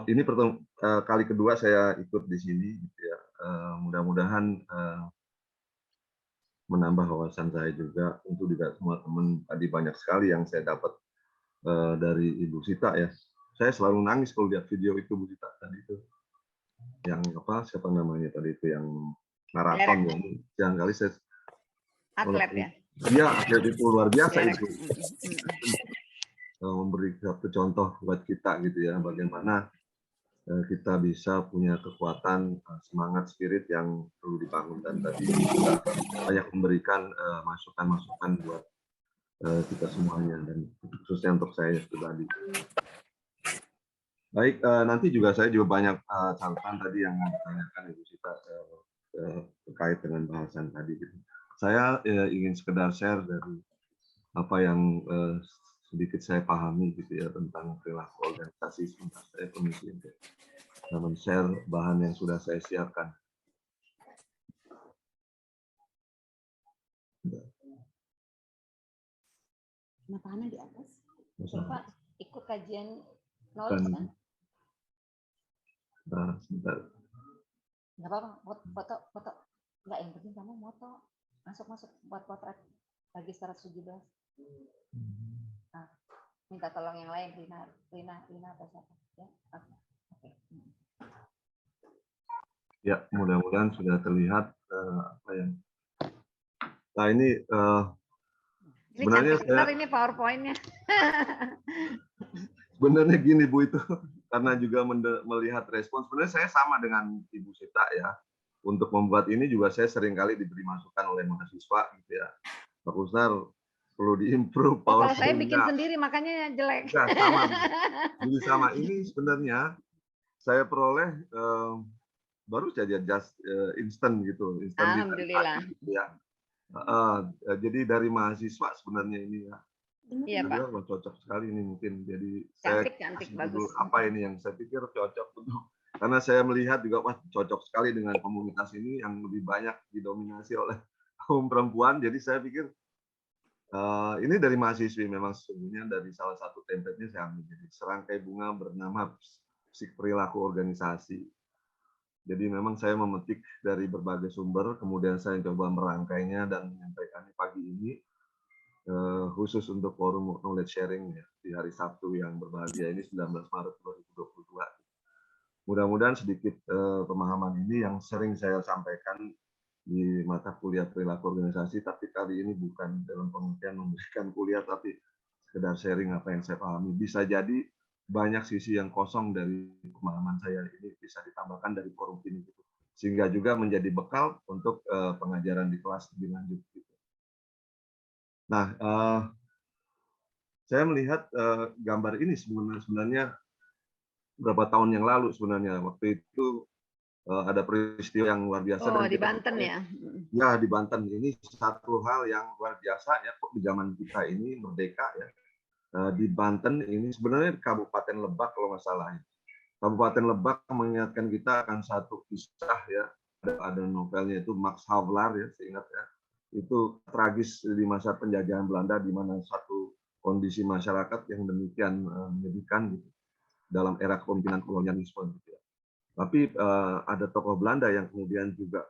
Ini kali kedua saya ikut di sini, gitu ya. Mudah-mudahan menambah wawasan saya juga. Untuk juga semua teman tadi banyak sekali yang saya dapat dari Ibu Sita ya. Saya selalu nangis kalau lihat video itu Bu Sita tadi itu. Yang apa? Siapa namanya tadi itu yang maraton ya. Jangan kali saya atlet ya. Dia atlet itu luar biasa itu. Memberi satu contoh buat kita gitu ya, bagaimana kita bisa punya kekuatan, semangat, spirit yang perlu dibangun, dan tadi juga banyak memberikan masukan-masukan buat kita semuanya, dan khususnya untuk saya pribadi. Baik, nanti juga saya juga banyak catatan tadi yang mau ditanyakan Ibu Sita terkait dengan bahasan tadi. Gitu. Saya ingin sekedar share dari apa yang sedikit saya pahami gitu ya tentang perilaku organisasi. Sebentar saya permisi untuk men-share bahan yang sudah saya siapkan. Kenapa di atas? Bapak ikut kajian knowledge kan? Nah, sebentar. Nggak apa-apa, foto. Nggak, yang penting kamu moto. Masuk buat potret bagi 117. Nah, minta tolong yang lain, Rina atau siapa? Ya, oke. Ya, mudah-mudahan sudah terlihat apa yang. Nah, ini sebenarnya cantik, ini PowerPoint-nya. Sebenarnya gini Bu, itu karena juga melihat respon, sebenarnya saya sama dengan Ibu Sita ya. Untuk membuat ini juga saya sering kali diberi masukan oleh mahasiswa gitu ya. Pak Kusnar perlu diimprove. Kalau saya bikin sendiri makanya jelek. Enggak, sama. Jadi sama. Ini sebenarnya saya peroleh baru saja just instant gitu. Alhamdulillah. Gitu ya. Jadi dari mahasiswa sebenarnya ini ya. Iya Pak. Wah, cocok sekali ini mungkin. Jadi cantik bagus. Apa ini yang saya pikir cocok untuk, karena saya melihat juga wah cocok sekali dengan komunitas ini yang lebih banyak didominasi oleh kaum perempuan. Jadi saya pikir ini dari mahasiswi, memang sesungguhnya dari salah satu template-nya saya ambil. Jadi serangkai bunga bernama perilaku organisasi. Jadi memang saya memetik dari berbagai sumber, kemudian saya coba merangkainya dan menyampaikannya pagi ini. Khusus untuk forum knowledge sharing ya, di hari Sabtu yang berbahagia ini 19 Maret 2022. Mudah-mudahan sedikit pemahaman ini yang sering saya sampaikan di mata kuliah perilaku organisasi, tapi kali ini bukan dalam pengertian memberikan kuliah, tapi sekedar sharing apa yang saya pahami. Bisa jadi banyak sisi yang kosong dari pemahaman saya ini bisa ditambahkan dari forum ini, gitu. Sehingga juga menjadi bekal untuk pengajaran di kelas lebih lanjut. Gitu. Nah, saya melihat gambar ini sebenarnya beberapa tahun yang lalu sebenarnya. Waktu itu ada peristiwa yang luar biasa. Oh, di Banten ya? Ya, di Banten. Ini satu hal yang luar biasa ya, di zaman kita ini merdeka ya. Di Banten ini sebenarnya Kabupaten Lebak kalau nggak salah. Kabupaten Lebak mengingatkan kita akan satu kisah ya. Ada novelnya itu Max Havelaar ya, saya ingat ya. Itu tragis di masa penjajahan Belanda, di mana satu kondisi masyarakat yang demikian menyedihkan gitu, dalam era kepemimpinan kolonialisme gitu ya. Tapi ada tokoh Belanda yang kemudian juga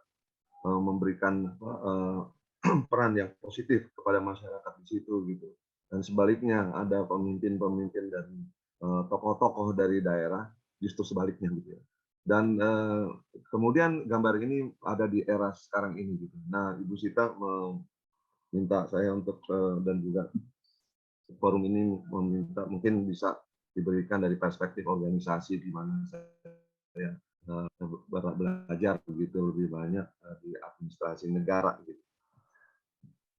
memberikan peran yang positif kepada masyarakat di situ gitu. Dan sebaliknya ada pemimpin-pemimpin dan tokoh-tokoh dari daerah justru sebaliknya gitu ya. Dan kemudian gambar ini ada di era sekarang ini gitu. Nah, Ibu Sita meminta saya untuk dan juga forum ini meminta mungkin bisa diberikan dari perspektif organisasi, di mana saya belajar begitu lebih banyak di administrasi negara gitu.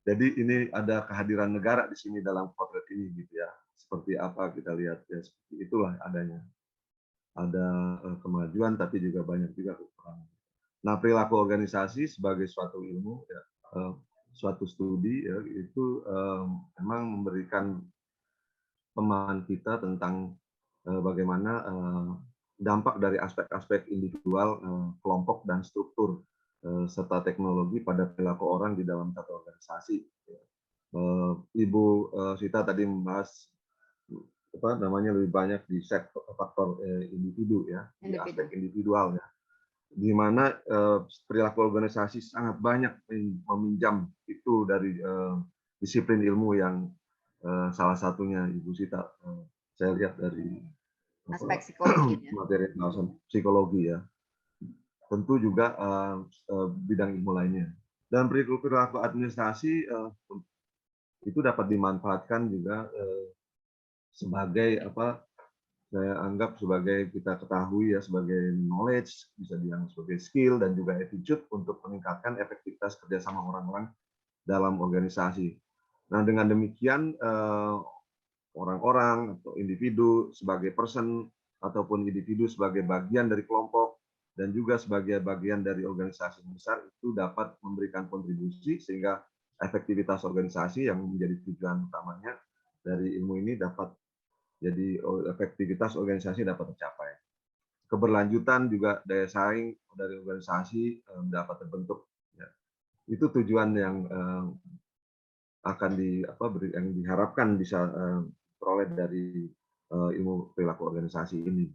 Jadi ini ada kehadiran negara di sini dalam potret ini gitu ya. Seperti apa kita lihat ya, seperti itulah adanya. Ada kemajuan tapi juga banyak juga kekurangan. Nah, perilaku organisasi sebagai suatu ilmu ya, suatu studi ya, itu memang memberikan pemahaman kita tentang bagaimana dampak dari aspek-aspek individual, kelompok, dan struktur serta teknologi pada perilaku orang di dalam satu organisasi. Ibu Sita tadi membahas lebih banyak di faktor individu ya, di aspek individual ya, di mana perilaku organisasi sangat banyak meminjam itu dari disiplin ilmu yang salah satunya Ibu Sita saya lihat dari aspek psikologinya. materi psikologi ya. Tentu juga bidang ilmu lainnya. Dan perilaku administrasi itu dapat dimanfaatkan juga sebagai saya anggap sebagai kita ketahui ya sebagai knowledge, bisa dianggap sebagai skill dan juga attitude untuk meningkatkan efektivitas kerjasama orang-orang dalam organisasi. Nah dengan demikian orang-orang atau individu sebagai person ataupun individu sebagai bagian dari kelompok dan juga sebagai bagian dari organisasi besar itu dapat memberikan kontribusi sehingga efektivitas organisasi yang menjadi tujuan utamanya dari ilmu ini dapat jadi efektivitas organisasi dapat tercapai. Keberlanjutan juga daya saing dari organisasi dapat terbentuk. Ya. Itu tujuan yang akan yang diharapkan bisa peroleh dari ilmu perilaku organisasi ini.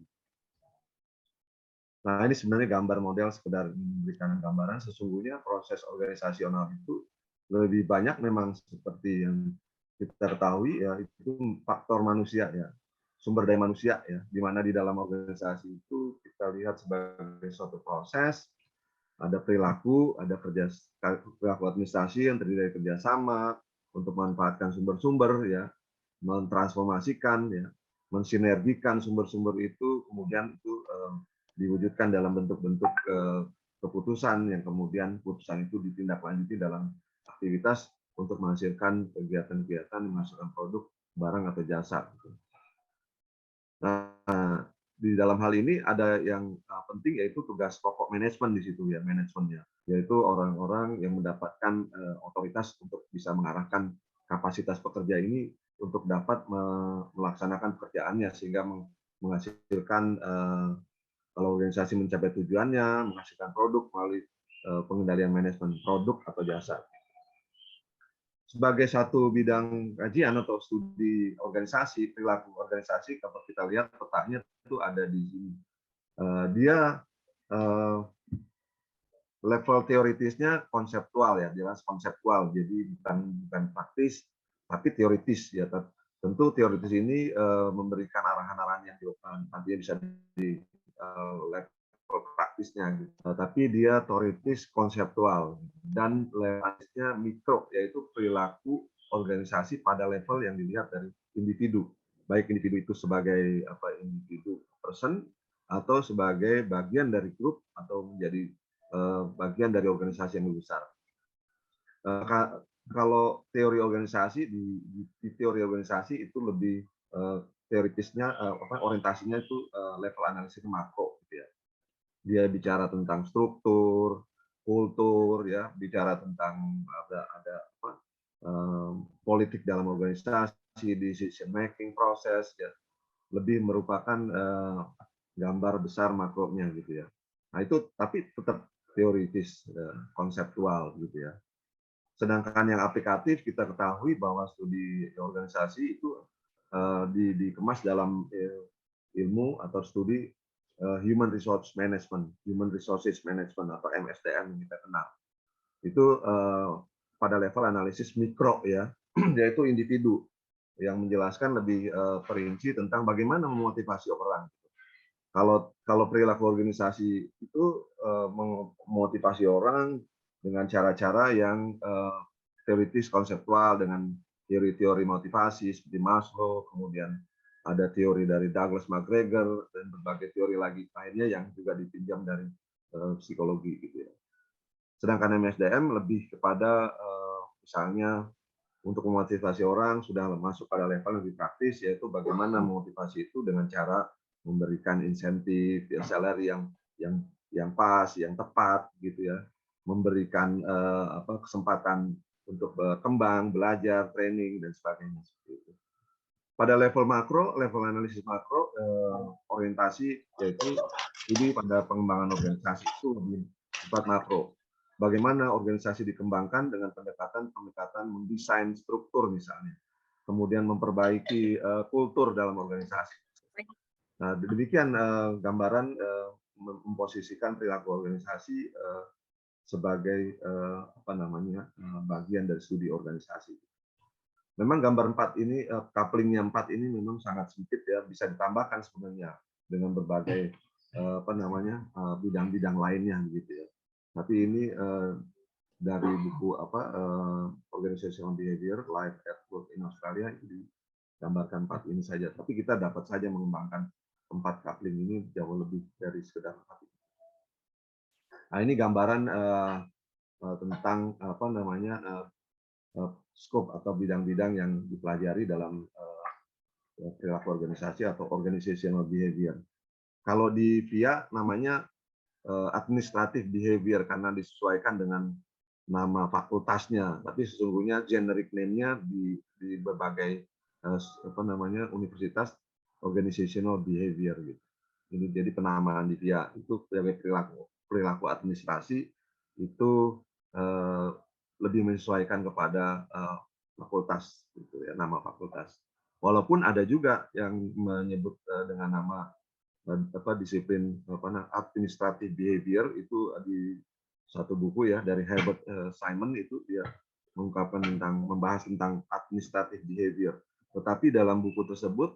Nah, ini sebenarnya gambar model sekedar memberikan gambaran. Sesungguhnya proses organisasional itu lebih banyak memang seperti yang kita ketahui ya itu faktor manusia ya, sumber daya manusia ya, di mana di dalam organisasi itu kita lihat sebagai suatu proses, ada perilaku, ada perilaku administrasi yang terdiri dari kerjasama untuk memanfaatkan sumber-sumber ya, mentransformasikan ya, mensinergikan sumber-sumber itu, kemudian itu diwujudkan dalam bentuk-bentuk keputusan yang kemudian keputusan itu ditindaklanjuti dalam aktivitas untuk menghasilkan kegiatan-kegiatan menghasilkan produk, barang atau jasa. Nah, di dalam hal ini ada yang penting yaitu tugas pokok manajemen di situ ya, manajemennya, yaitu orang-orang yang mendapatkan otoritas untuk bisa mengarahkan kapasitas pekerja ini untuk dapat melaksanakan pekerjaannya sehingga menghasilkan kalau organisasi mencapai tujuannya, menghasilkan produk melalui pengendalian manajemen produk atau jasa. Sebagai satu bidang kajian atau studi organisasi, perilaku organisasi, kalau kita lihat petanya itu ada di sini. Dia level teoritisnya konseptual ya, jelas konseptual, jadi bukan praktis, tapi teoritis ya. Tentu teoritis ini memberikan arahan-arahan yang nantinya bisa di level praktisnya gitu. Tapi dia teoritis konseptual dan levelnya mikro, yaitu perilaku organisasi pada level yang dilihat dari individu, baik individu itu sebagai individu person atau sebagai bagian dari grup atau menjadi bagian dari organisasi yang lebih besar. Kalau teori organisasi di teori organisasi itu lebih teoritisnya orientasinya itu level analisis makro gitu ya. Dia bicara tentang struktur, kultur ya, bicara tentang ada politik dalam organisasi, decision making proses ya. Lebih merupakan gambar besar makronya gitu ya. Nah, itu tapi tetap teoritis konseptual gitu ya. Sedangkan yang aplikatif kita ketahui bahwa studi organisasi itu dikemas dalam ilmu atau studi Human Resources Management atau MSDM yang kita kenal. Itu pada level analisis mikro ya, yaitu individu yang menjelaskan lebih perinci tentang bagaimana memotivasi orang. Kalau perilaku organisasi itu memotivasi orang dengan cara-cara yang teoritis konseptual dengan teori-teori motivasi seperti Maslow, kemudian ada teori dari Douglas McGregor dan berbagai teori lagi lainnya yang juga dipinjam dari psikologi gitu ya. Sedangkan MSDM lebih kepada misalnya untuk memotivasi orang sudah masuk pada level lebih praktis, yaitu bagaimana memotivasi itu dengan cara memberikan insentif, ya, salary yang pas, yang tepat, gitu ya, memberikan kesempatan untuk berkembang, belajar, training dan sebagainya seperti itu. Pada level makro, level analisis makro, orientasi yaitu studi pada pengembangan organisasi itu lebih sifat makro. Bagaimana organisasi dikembangkan dengan pendekatan mendesain struktur misalnya. kemudian memperbaiki kultur dalam organisasi. Nah, demikian gambaran memposisikan perilaku organisasi sebagai bagian dari studi organisasi. Memang gambar 4 ini, couplingnya 4 ini memang sangat sempit ya, bisa ditambahkan sebenarnya dengan berbagai bidang-bidang lainnya gitu ya. Tapi ini dari buku Organizational Behavior Life at Work in Australia itu digambarkan 4 ini saja. Tapi kita dapat saja mengembangkan 4 coupling ini jauh lebih dari sekedar 4 ini. Nah, ini gambaran tentang scope atau bidang-bidang yang dipelajari dalam perilaku organisasi atau organizational behavior. Kalau di VIA namanya administrative behavior karena disesuaikan dengan nama fakultasnya, tapi sesungguhnya generic name-nya di berbagai universitas organizational behavior gitu. Ini jadi penamaan di VIA itu sebagai perilaku administrasi itu lebih menyesuaikan kepada fakultas gitu ya, nama fakultas. Walaupun ada juga yang menyebut dengan nama disiplin administrative behavior itu di satu buku ya dari Herbert Simon itu dia membahas tentang administrative behavior. Tetapi dalam buku tersebut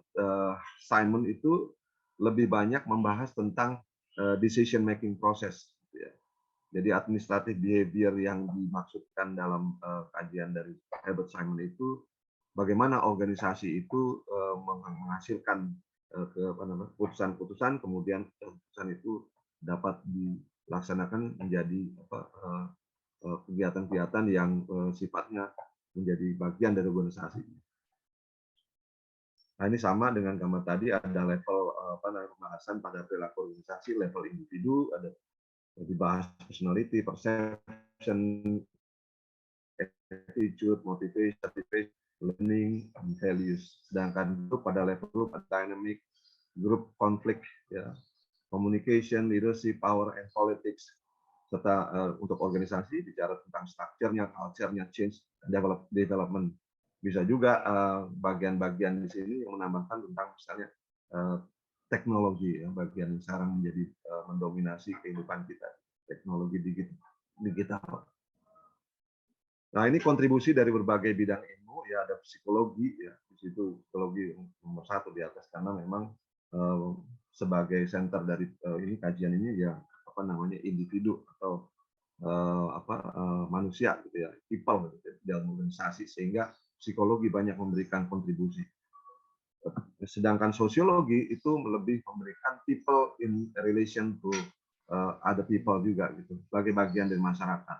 Simon itu lebih banyak membahas tentang decision making process. Ya. Jadi administrative behavior yang dimaksudkan dalam kajian dari Herbert Simon itu bagaimana organisasi itu menghasilkan putusan-putusan, kemudian putusan itu dapat dilaksanakan menjadi kegiatan-kegiatan yang sifatnya menjadi bagian dari organisasi. Nah, ini sama dengan gambar tadi, ada level pembahasan pada perilaku organisasi, level individu, ada dibahas personality, perception, attitude, motivation, learning, and values. Sedangkan grup pada level grup dynamic, grup konflik, ya, communication, leadership, power, and politics. Serta untuk organisasi bicara tentang strukturnya, culture-nya, change, development. Bisa juga bagian-bagian di sini yang menambahkan tentang misalnya teknologi, ya, bagian yang sekarang menjadi mendominasi kehidupan kita, teknologi digital. Nah, ini kontribusi dari berbagai bidang ilmu, ya ada psikologi, ya di situ psikologi nomor 1 di atas karena memang sebagai center dari ini kajian ini ya individu atau manusia gitu ya, people gitu ya, dalam organisasi sehingga psikologi banyak memberikan kontribusi. Sedangkan sosiologi itu lebih memberikan people in relation to other people juga gitu, sebagai bagian dari masyarakat.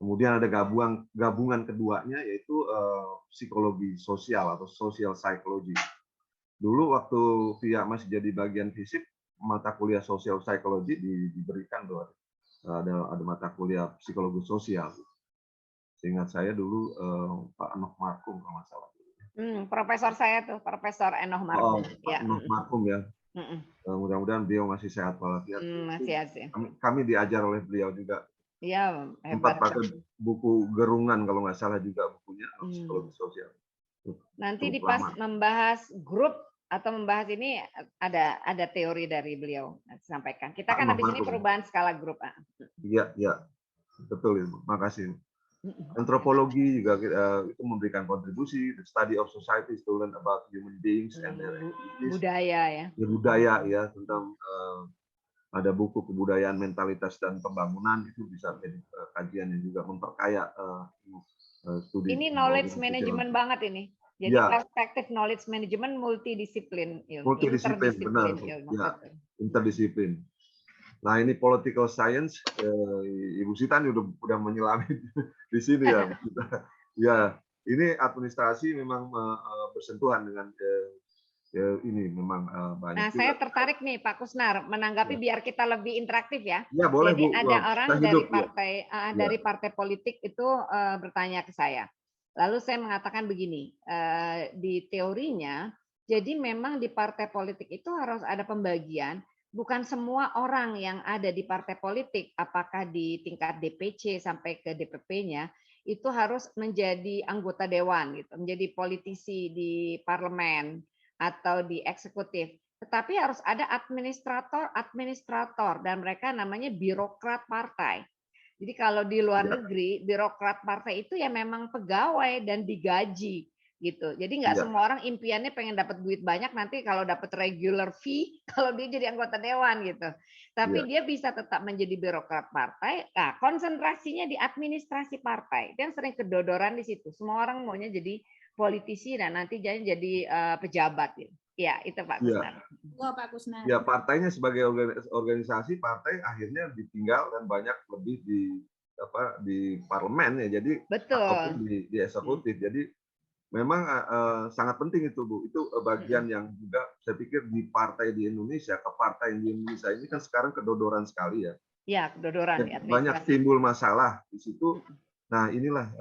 Kemudian ada gabungan keduanya yaitu psikologi sosial atau social psychology. Dulu waktu VIA masih jadi bagian FISIP, mata kuliah social psychology diberikan tuh ada mata kuliah psikologi sosial. Seingat saya dulu Pak Enoch Markum kalau nggak salah. Profesor saya tuh, Profesor Enoch Markum. Pak Enoch Markum ya. Mudah-mudahan beliau masih sehat walafiat. Masih asik. Kami diajar oleh beliau juga. Iya, sempat pakai buku Gerungan kalau nggak salah juga bukunya psikologi sosial. Nanti pas membahas grup atau membahas ini ada teori dari beliau sampaikan. Kita kan habis ini perubahan skala grup. Iya, betul Ibu. Makasih. Antropologi juga itu memberikan kontribusi, the study of society to learn about human beings and their activities. Budaya ya. Budaya ya tentang ada buku kebudayaan mentalitas dan pembangunan itu bisa menjadi kajian yang juga memperkaya studi. Ini knowledge management banget ini. Jadi perspektif knowledge management multidisiplin ilmu. Multidisiplin benar. Ilmu. Ya, interdisiplin. Nah ini political science, Ibu Sitani udah menyelami di sini ya. Ya, ini administrasi memang bersentuhan dengan ini memang banyak. Nah, saya tertarik nih Pak Kusnar menanggapi biar kita lebih interaktif ya. Ya boleh Jadi Bu. ada orang dari partai politik itu bertanya ke saya. Lalu saya mengatakan begini, di teorinya, jadi memang di partai politik itu harus ada pembagian. Bukan semua orang yang ada di partai politik, apakah di tingkat DPC sampai ke DPP-nya, itu harus menjadi anggota dewan gitu, menjadi politisi di parlemen atau di eksekutif. Tetapi harus ada administrator dan mereka namanya birokrat partai. Jadi kalau di luar Ya, negeri, birokrat partai itu ya memang pegawai dan digaji gitu. Jadi nggak ya, semua orang impiannya pengen dapat duit banyak nanti kalau dapat regular fee kalau dia jadi anggota dewan gitu. Tapi ya, dia bisa tetap menjadi birokrat partai. Nah, konsentrasinya di administrasi partai. Dia sering kedodoran di situ. Semua orang maunya jadi politisi dan nanti jadi pejabat gitu. Ya, itu Pak ya. Kusnar. Oh, Pak Kusnar. Ya, partainya sebagai organisasi partai akhirnya ditinggal dan banyak lebih di parlemen ya. Jadi ataupun Betul. di eksekutif. Jadi memang sangat penting itu, Bu. Itu bagian yang juga saya pikir di partai di Indonesia, kepartaian di Indonesia ini kan sekarang kedodoran sekali ya. Ya, kedodoran di Banyak administrasi. timbul masalah di situ. Nah, inilah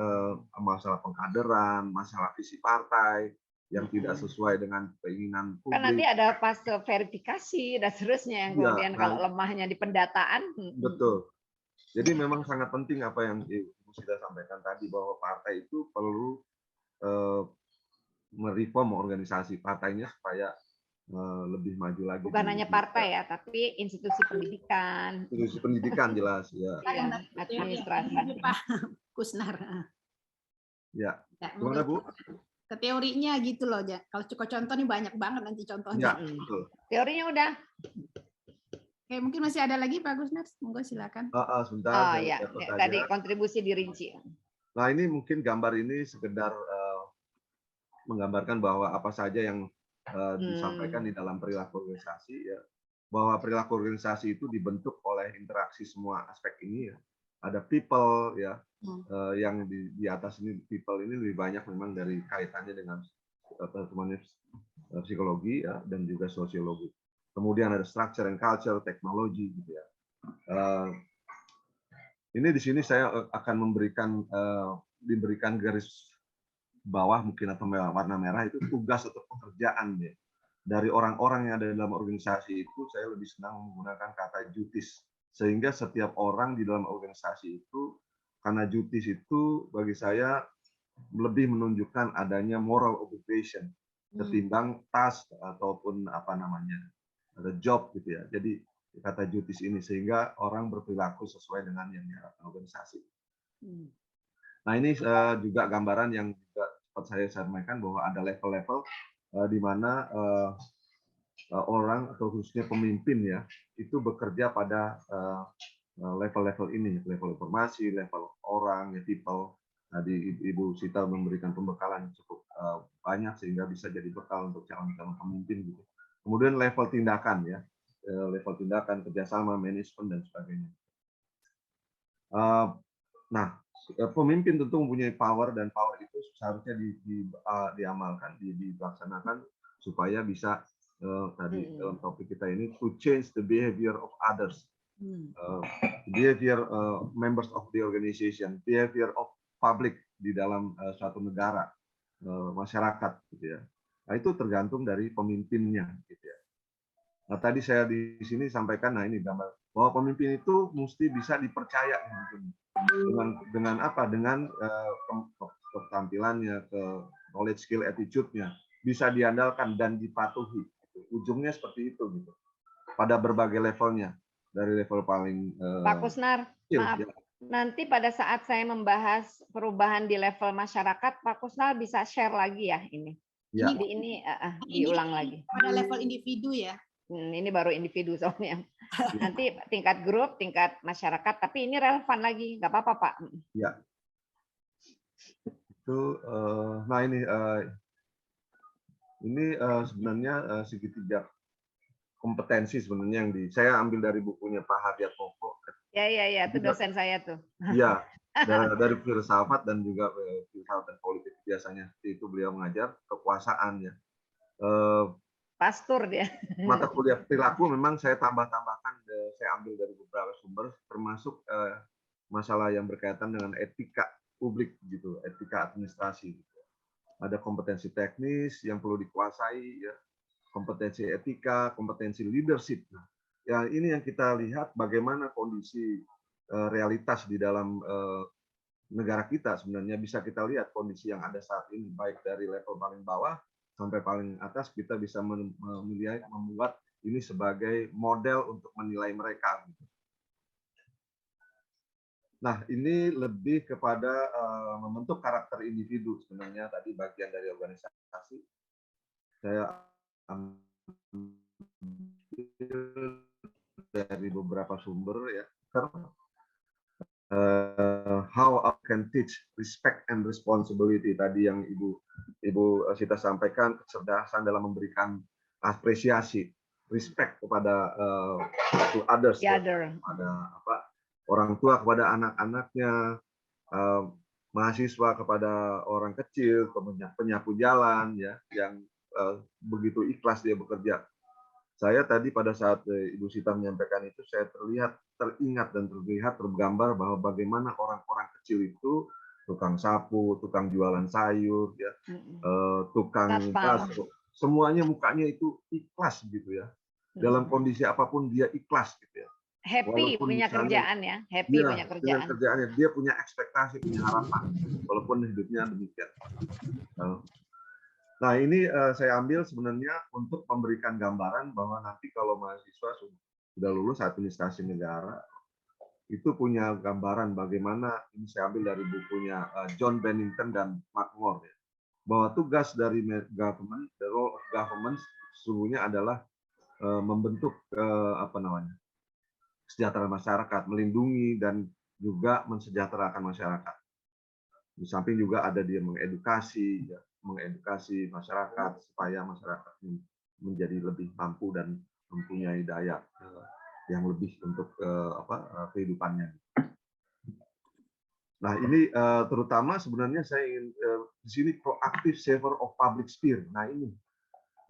masalah pengkaderan, masalah visi partai yang tidak sesuai dengan keinginan Kan nanti publik. ada fase verifikasi dan seterusnya yang Iya, kemudian nah, kalau lemahnya di pendataan. betul. Jadi memang sangat penting apa yang Ibu sudah sampaikan tadi, bahwa partai itu perlu mereform organisasi partainya supaya lebih maju lagi Bukan hanya partai ya, tapi institusi pendidikan, institusi pendidikan jelas ya. ya, administrasi. Pak Kusnar. Ya. Ya, Gimana, Bu? ke teorinya gitu loh, ja. Kalau contoh nih banyak banget nanti contohnya. Ya, betul. Teorinya udah. Oke, mungkin masih ada lagi Pak Kusnar, monggo silakan. Oh Sebentar. ya, tadi kontribusi dirinci. Nah, ini mungkin gambar ini sekedar menggambarkan bahwa apa saja yang disampaikan di dalam perilaku organisasi ya, bahwa perilaku organisasi itu dibentuk oleh interaksi semua aspek ini ya. Ada people ya, yang di atas ini people ini lebih banyak memang dari kaitannya dengan teman-teman psikologi ya, dan juga sosiologi. Kemudian ada structure and culture, teknologi gitu ya. Ini di sini saya akan diberikan garis bawah mungkin atau warna merah itu tugas atau pekerjaan ya. Dari orang-orang yang ada dalam organisasi itu saya lebih senang menggunakan kata duties, sehingga setiap orang di dalam organisasi itu, karena duties itu bagi saya lebih menunjukkan adanya moral obligation ketimbang task ataupun apa namanya ada job gitu ya. Jadi kata duties ini sehingga orang berperilaku sesuai dengan yang diharapkan organisasi. Nah, ini juga gambaran yang juga sempat saya sampaikan bahwa ada level-level di mana orang atau khususnya pemimpin ya itu bekerja pada level-level ini, level informasi, level orang, ya people. Tadi Ibu Sita memberikan pembekalan cukup banyak sehingga bisa jadi bekal untuk calon-calon pemimpin gitu. Kemudian level tindakan ya, level tindakan, kerjasama, manajemen dan sebagainya. Nah, pemimpin tentu mempunyai power dan power itu seharusnya diamalkan, dilaksanakan supaya bisa tadi dalam topik kita ini to change the behavior of others, behavior members of the organization, behavior of public di dalam suatu negara, masyarakat, gitu ya. Nah, itu tergantung dari pemimpinnya, gitu ya. Nah, tadi saya di sini sampaikan, nah ini gambar bahwa pemimpin itu mesti bisa dipercaya dengan apa? Dengan ketampilannya, ke knowledge, skill, attitude-nya bisa diandalkan dan dipatuhi. Ujungnya seperti itu gitu. Pada berbagai levelnya, dari level paling Pak Kusnar, maaf. ya. Nanti pada saat saya membahas perubahan di level masyarakat, Pak Kusnar bisa share lagi ya ini. Ya. Ini diulang lagi. Pada level individu ya. Ini baru individu soalnya. Nanti tingkat grup, tingkat masyarakat, tapi ini relevan lagi, nggak apa-apa Pak. Ya. Itu, nah ini sebenarnya segitiga kompetensi sebenarnya yang saya ambil dari bukunya Pak Haryat Moko. Ya, itu dosen saya tuh. Iya, dari filsafat dan juga filsafat dan politik biasanya itu beliau mengajar kekuasaan ya. Pastur dia. Mata kuliah perilaku memang saya tambahkan, saya ambil dari beberapa sumber, termasuk masalah yang berkaitan dengan etika publik gitu, etika administrasi. Gitu. Ada kompetensi teknis yang perlu dikuasai, ya, kompetensi etika, kompetensi leadership. Nah, ya ini yang kita lihat bagaimana kondisi realitas di dalam negara kita sebenarnya bisa kita lihat kondisi yang ada saat ini, baik dari level paling bawah sampai paling atas, kita bisa membuat ini sebagai model untuk menilai mereka. Nah, ini lebih kepada membentuk karakter individu sebenarnya, tadi bagian dari organisasi. Saya ambil dari beberapa sumber ya. How I can teach respect and responsibility, tadi yang Ibu Sita sampaikan, kecerdasan dalam memberikan apresiasi, respect kepada to others, ya, kepada orang tua kepada anak-anaknya, mahasiswa kepada orang kecil, penyapu jalan, ya, yang begitu ikhlas dia bekerja. Saya tadi pada saat Ibu Sita menyampaikan itu, saya teringat dan terlihat tergambar bahwa bagaimana orang-orang kecil itu, tukang sapu, tukang jualan sayur, ya, tukang bakso, semuanya mukanya itu ikhlas gitu ya. Dalam kondisi apapun dia ikhlas gitu ya. Happy punya kerjaan ya, happy punya kerjaan. Dengan kerjaannya, dia punya ekspektasi, punya harapan, walaupun hidupnya demikian. Nah, ini saya ambil sebenarnya untuk memberikan gambaran bahwa nanti kalau mahasiswa sudah lulus administrasi negara, itu punya gambaran bagaimana, ini saya ambil dari bukunya John Bennington dan Mark Moore, ya, bahwa tugas dari government, the role of government sesungguhnya adalah membentuk kesejahteraan masyarakat, melindungi dan juga mensejahterakan masyarakat. Di samping juga ada dia mengedukasi, ya, mengedukasi masyarakat supaya masyarakat menjadi lebih mampu dan mempunyai daya yang lebih untuk kehidupannya. Nah, ini terutama sebenarnya saya ingin di sini proaktif saver of public sphere. Nah, ini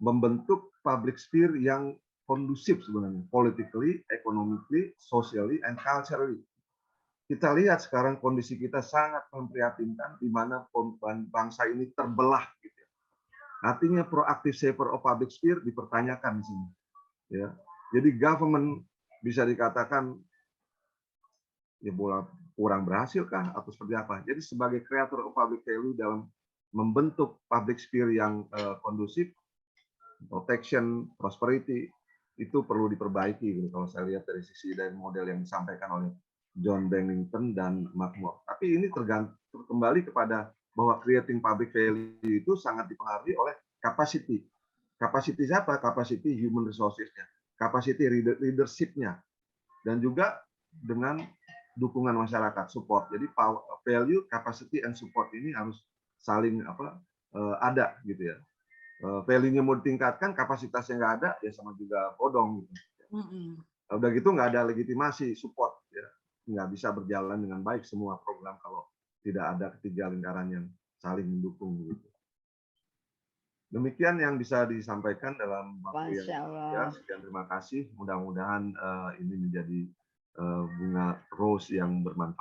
membentuk public sphere yang kondusif sebenarnya, politically, economically, socially, and culturally. Kita lihat sekarang kondisi kita sangat memprihatinkan, di mana bangsa ini terbelah. Gitu. Artinya proaktif saver of public sphere dipertanyakan di sini. Ya. Jadi government bisa dikatakan ya kurang berhasil kah atau seperti apa? Jadi sebagai creator of public value dalam membentuk public sphere yang kondusif, protection, prosperity, itu perlu diperbaiki. Gitu. Kalau saya lihat dari sisi dan model yang disampaikan oleh John Bennington dan Mark Moore. Tapi ini kembali kepada bahwa creating public value itu sangat dipengaruhi oleh capacity. Capacity siapa? Capacity human resources-nya, capacity leadership-nya, dan juga dengan dukungan masyarakat, support. Jadi value, capacity, and support ini harus saling ada gitu ya. Value-nya mau ditingkatkan, kapasitasnya nggak ada, ya sama juga bodong gitu. Udah gitu nggak ada legitimasi, support, ya. Nggak bisa berjalan dengan baik semua program kalau tidak ada ketiga lingkaran yang saling mendukung. Gitu. Demikian yang bisa disampaikan dalam waktu yang ya. Sekian, terima kasih. Mudah-mudahan ini menjadi bunga rose yang bermanfaat.